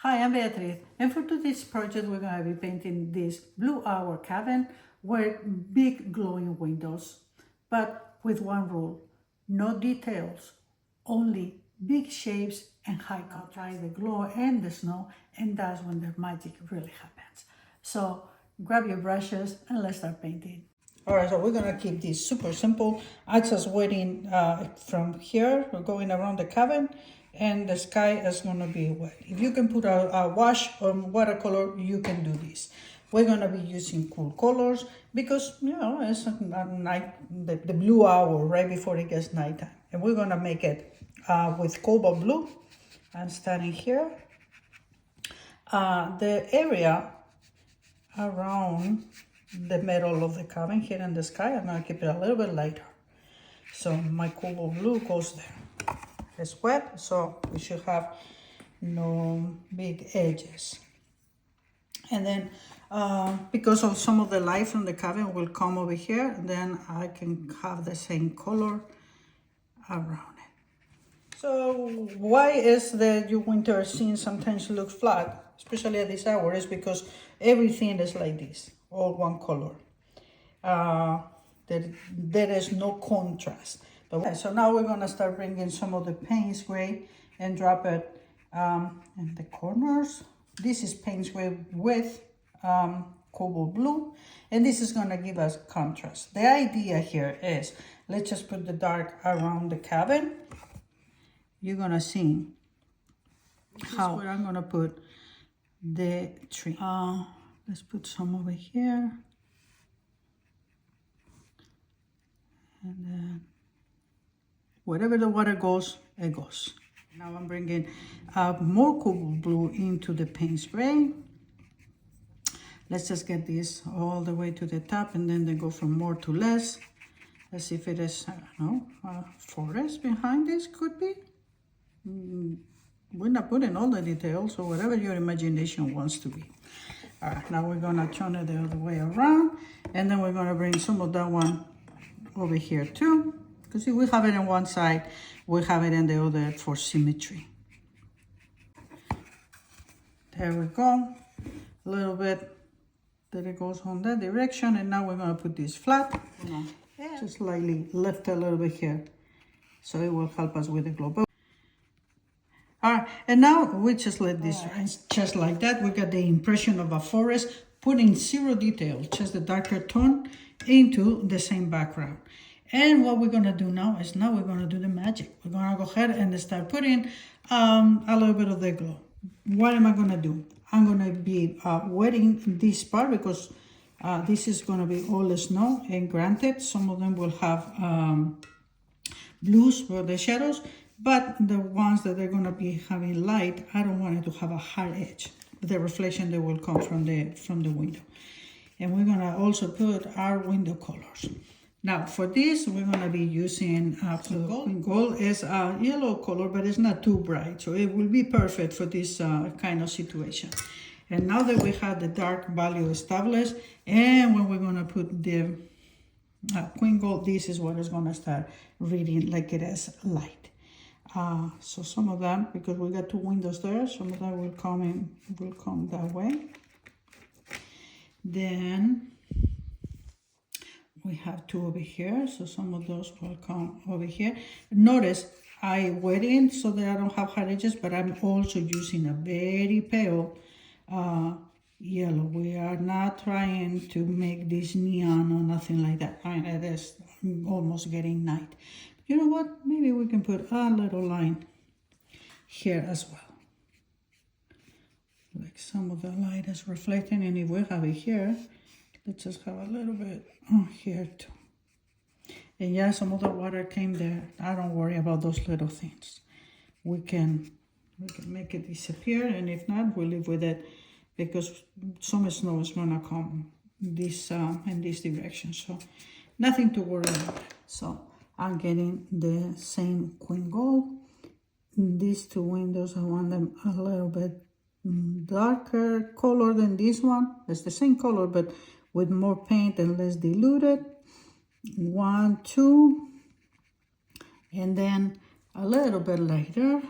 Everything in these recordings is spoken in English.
Hi, I'm Beatriz, and for today's project we're going to be painting this blue hour cabin with big glowing windows, but with one rule: no details, only big shapes and high contrast. Try the glow and the snow, and that's when the magic really happens. So grab your brushes and let's start painting. All right, so we're gonna keep this super simple. I just waiting from here, we're going around the cabin, and the sky is gonna be wet. If you can put a wash on watercolor, you can do this. We're gonna be using cool colors because, you know, it's night, the blue hour right before it gets nighttime. And we're gonna make it with cobalt blue. I'm standing here. The area around the middle of the cabin here in the sky, I'm gonna keep it a little bit lighter. So my cobalt blue goes there. It's wet, so we should have no big edges. And then because of some of the light from the cabin will come over here, then I can have the same color around it. So why is the winter scene sometimes looks flat, especially at this hour, is because everything is like this, all one color. There is no contrast. But okay, so now we're gonna start bringing some of the Payne's gray and drop it in the corners. This is Payne's gray with cobalt blue, and this is gonna give us contrast. The idea here is, let's just put the dark around the cabin. You're gonna see how where I'm gonna put the tree. Let's put some over here. And then wherever the water goes, it goes. Now I'm bringing more cobalt blue into the Payne's gray. Let's just get this all the way to the top, and then they go from more to less. Let's see if it is, I don't know, forest behind this could be. We're not putting all the details, so whatever your imagination wants to be. All right, now we're gonna turn it the other way around, and then we're gonna bring some of that one over here too, because if we have it on one side, we have it in the other for symmetry. There we go, a little bit that it goes on that direction, and now we're gonna put this flat. Just slightly lift a little bit here, so it will help us with the glow. All right, and now we just let this rise, just like that. We got the impression of a forest, putting zero detail, just the darker tone into the same background. And what we're gonna do now is we're gonna do the magic. We're gonna go ahead and start putting a little bit of the glow. What am I gonna do? I'm gonna be wetting this part because this is gonna be all the snow, and granted, some of them will have blues for the shadows, but the ones that are gonna be having light, I don't want it to have a hard edge. The reflection that will come from the window. And we're gonna also put our window colors. Now for this, we're gonna be using gold. Gold is a yellow color, but it's not too bright, so it will be perfect for this kind of situation. And now that we have the dark value established, and when we're gonna put the queen gold, this is what is gonna start reading like it is light. So some of them, because we got two windows there, some of them will come that way. Then we have two over here, so some of those will come over here. Notice I wet in so that I don't have hard edges, but I'm also using a very pale yellow. We are not trying to make this neon or nothing like that. I mean, it is almost getting night. You know what? Maybe we can put a little line here as well. Like some of the light is reflecting, and if we have it here, let's just have a little bit on here too. And yeah, some of the water came there. I don't worry about those little things. We can make it disappear, and if not, we'll live with it because some snow is gonna come this in this direction. So nothing to worry about. So I'm getting the same queen gold. These two windows, I want them a little bit darker color than this one. It's the same color, but with more paint and less diluted. 1, 2, and then a little bit lighter.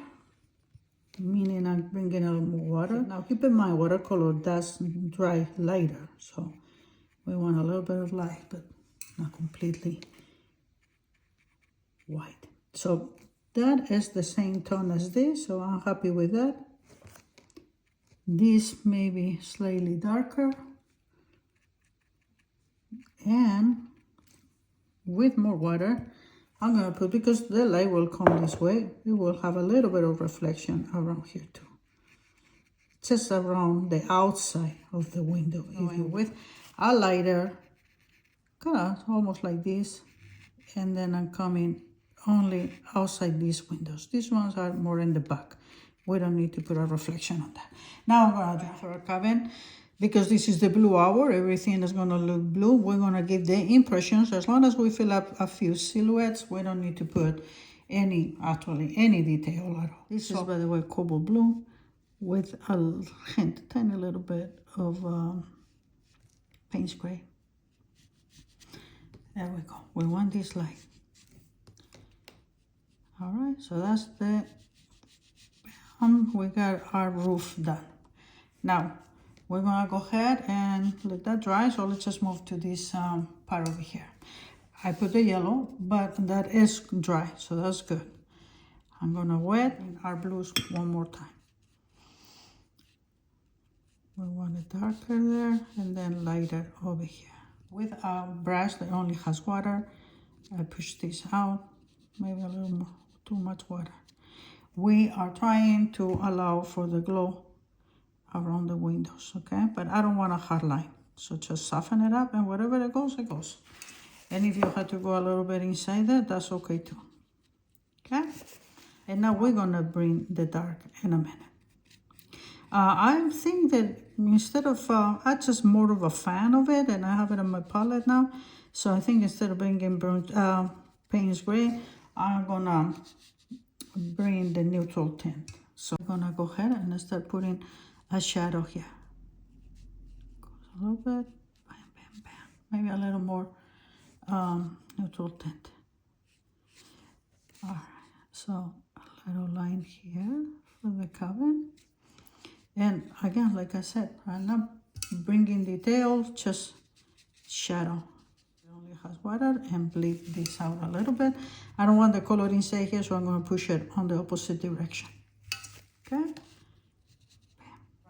meaning I'm bringing a little more water. Now keep in mind, watercolor does dry lighter, so we want a little bit of light, but not completely white. So that is the same tone as this, so I'm happy with that. This may be slightly darker, and with more water, I'm gonna put, because the light will come this way, it will have a little bit of reflection around here too. Just around the outside of the window. If you with a lighter, kind of almost like this, and then I'm coming only outside these windows. These ones are more in the back. We don't need to put a reflection on that. Now I'm gonna do for a cabin, because this is the blue hour, everything is gonna look blue. We're gonna give the impressions. As long as we fill up a few silhouettes, we don't need to put any detail at all. This is, by the way, cobalt blue with a hint, tiny little bit of Payne spray. There we go. We want this light. All right, so that's the we got our roof done. Now we're gonna go ahead and let that dry. So let's just move to this part over here. I put the yellow, but that is dry, so that's good. I'm gonna wet our blues one more time. We want it darker there, and then lighter over here. With a brush that only has water, I push this out, maybe a little more, too much water. We are trying to allow for the glow around the windows, okay? But I don't want a hard line, so just soften it up, and wherever it goes, it goes. And if you have to go a little bit inside there, that's okay too, okay? And now we're gonna bring the dark in a minute. I think that instead of, I'm just more of a fan of it, and I have it on my palette now. So I think instead of bringing Payne's gray, I'm gonna bring the neutral tint. So I'm gonna go ahead and start putting a shadow here. Goes a little bit, bam, bam, bam. Maybe a little more neutral tint. All right, so a little line here for the cabin. And again, like I said, I'm not bringing details, just shadow. It only has water, and bleed this out a little bit. I don't want the color inside here, so I'm going to push it on the opposite direction. Okay?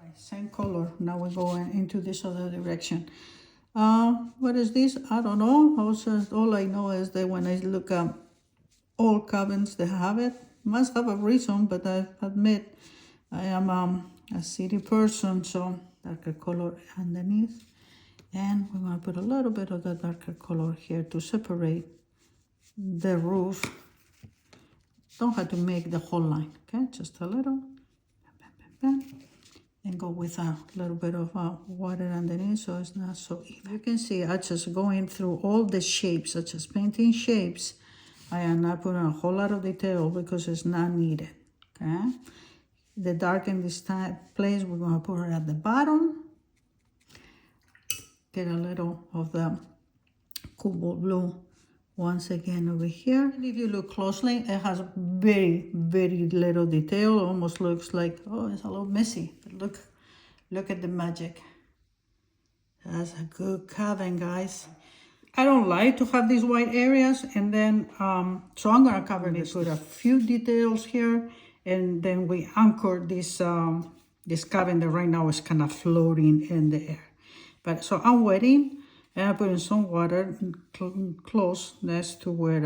Right, same color. Now we're going into this other direction. What is this? I don't know. Also, all I know is that when I look at all cabins that have it, must have a reason, but I admit I am a city person, so darker color underneath, and we're going to put a little bit of the darker color here to separate the roof. Don't have to make the whole line, okay? Just a little, bam, bam, bam, bam. And go with a little bit of water underneath, so it's not so even. You can see I just going through all the shapes, such as painting shapes. I am not putting a whole lot of detail because it's not needed, okay? The dark in this place, we're going to put it at the bottom. Get a little of the cobalt blue once again over here. And if you look closely, it has very, very little detail. It almost looks like, oh, it's a little messy. But look at the magic. That's a good cabin, guys. I don't like to have these white areas, and then so I'm going to cover this. Put a few details here. And then we anchor this this cabin that right now is kind of floating in the air. But so I'm wetting, and I'm putting some water close next to where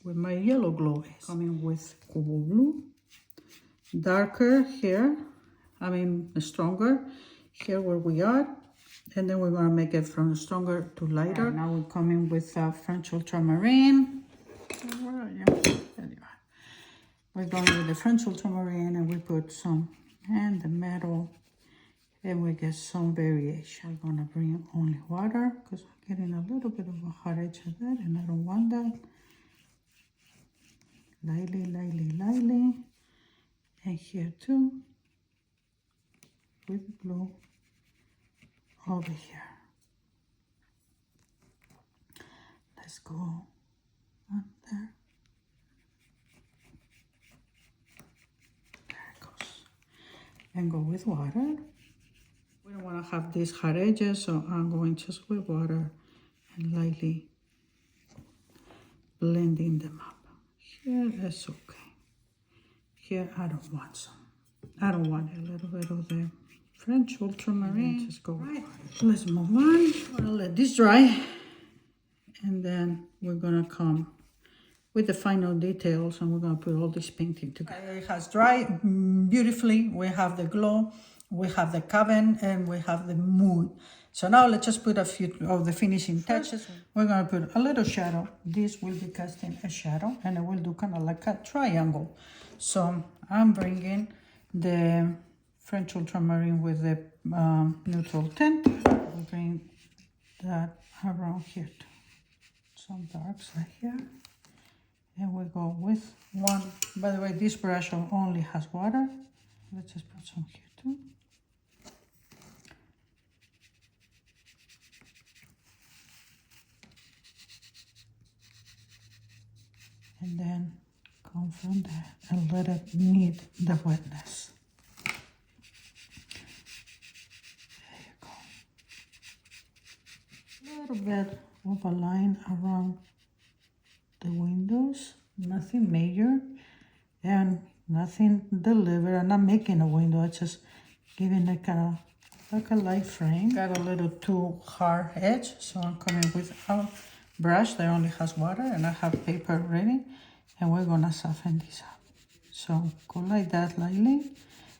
my yellow glow is. Coming with cobalt blue, darker here. I mean stronger here where we are, and then we're gonna make it from stronger to lighter. Right, now we're coming with French Ultramarine. Where are you? There you are. We're going with the French Ultramarine, and we put some in the middle, and we get some variation. We're gonna bring only water because I'm getting a little bit of a hot edge of that, and I don't want that. Lightly, lightly, lightly. And here too, with blue over here. Let's go on there. and go with water. We don't want to have these hard edges, so I'm going just with water and lightly blending them up. Here it's okay. Here I don't want some. I don't want a little bit of the French ultramarine. Just go right. Let's move on. I'm gonna let this dry, and then we're gonna come with the final details, and we're gonna put all this painting together. It has dried beautifully. We have the glow, we have the cavern, and we have the mood. So now let's just put a few of the finishing touches. We're gonna put a little shadow. This will be casting a shadow, and it will do kind of like a triangle. So I'm bringing the French ultramarine with the neutral tint. We'll bring that around here too. Some darks right here. And we go with one. By the way, this brush only has water. Let's just put some here too. And then come from there and let it meet the wetness. There you go. A little bit of a line around the windows, nothing major and nothing deliberate. I'm not making a window, I'm just giving it kind of like a light frame. Got a little too hard edge, so I'm coming with a brush that only has water, and I have paper ready, and we're gonna soften this up. So go like that lightly,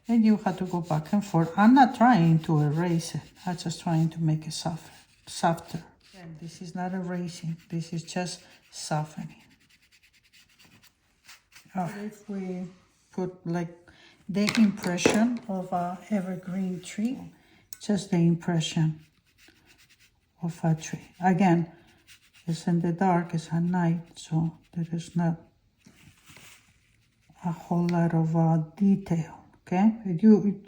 and you have to go back and forth. I'm not trying to erase it, I'm just trying to make it softer. And this is not erasing, this is just softening. If we put like the impression of a evergreen tree, just the impression of a tree. Again, it's in the dark, it's at night, so there is not a whole lot of detail, okay?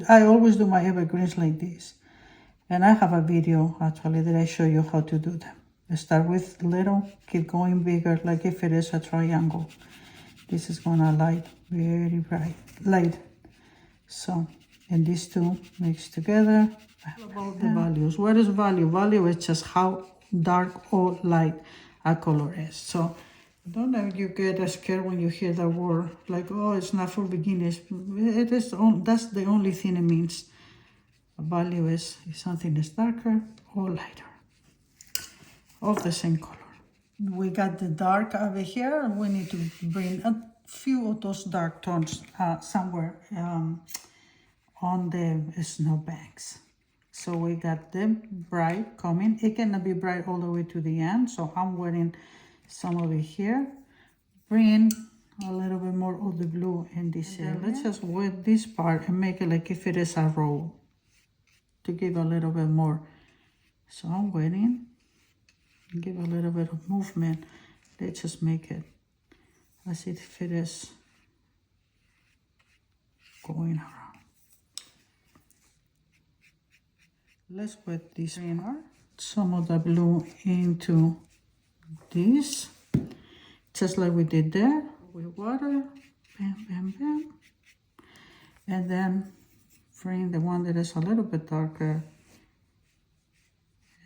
I always do my evergreens like this. And I have a video actually that I show you how to do them. Start with little, keep going bigger, like if it is a triangle. This is gonna light very bright, light. So, and these two mixed together. About the values. What is value? Value is just how dark or light a color is. So, don't let you get scared when you hear the word like, oh, it's not for beginners. It is. That's the only thing it means. A value is something that's darker or lighter, of the same color. We got the dark over here. We need to bring a few of those dark tones somewhere on the snowbanks. So we got the bright coming. It cannot be bright all the way to the end, so I'm wearing some over here. Bring a little bit more of the blue in this area. Let's just wet this part and make it like if it is a roll, to give a little bit more. So I'm wetting. Give a little bit of movement. Let's just make it as if it is going around. Let's put this in, some of the blue into this, just like we did there with water. Bam, bam, bam. And then bring the one that is a little bit darker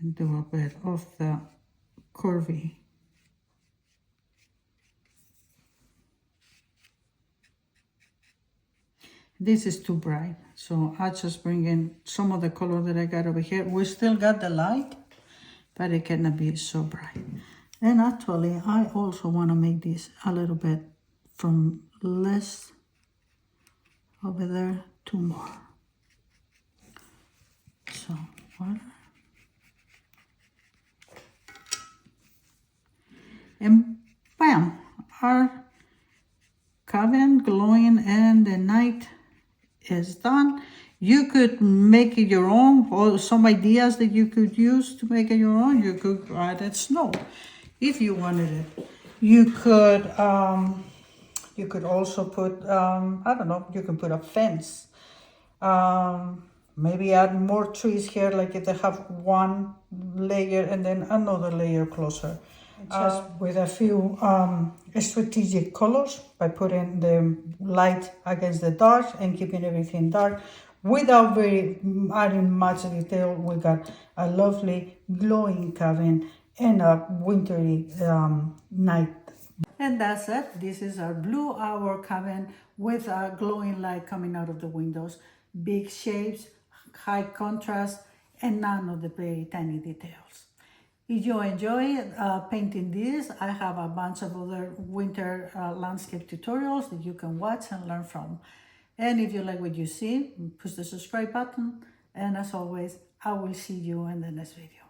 and do a bit of the curvy. This is too bright, so I just bring in some of the color that I got over here. We still got the light, but it cannot be so bright. And actually, I also want to make this a little bit from less over there to more. So, water. And bam, our cabin glowing and the night is done. You could make it your own, or some ideas that you could use to make it your own. You could add snow if you wanted it. You could also put I don't know, you can put a fence. Maybe add more trees here, like if they have one layer and then another layer closer. Just with a few strategic colors by putting the light against the dark and keeping everything dark. without very adding much detail. We got a lovely glowing cabin and a wintry night. And that's it. This is our blue hour cabin with a glowing light coming out of the windows. Big shapes, high contrast, and none of the very tiny details. If you enjoy painting this, I have a bunch of other winter landscape tutorials that you can watch and learn from. And if you like what you see, push the subscribe button. And as always, I will see you in the next video.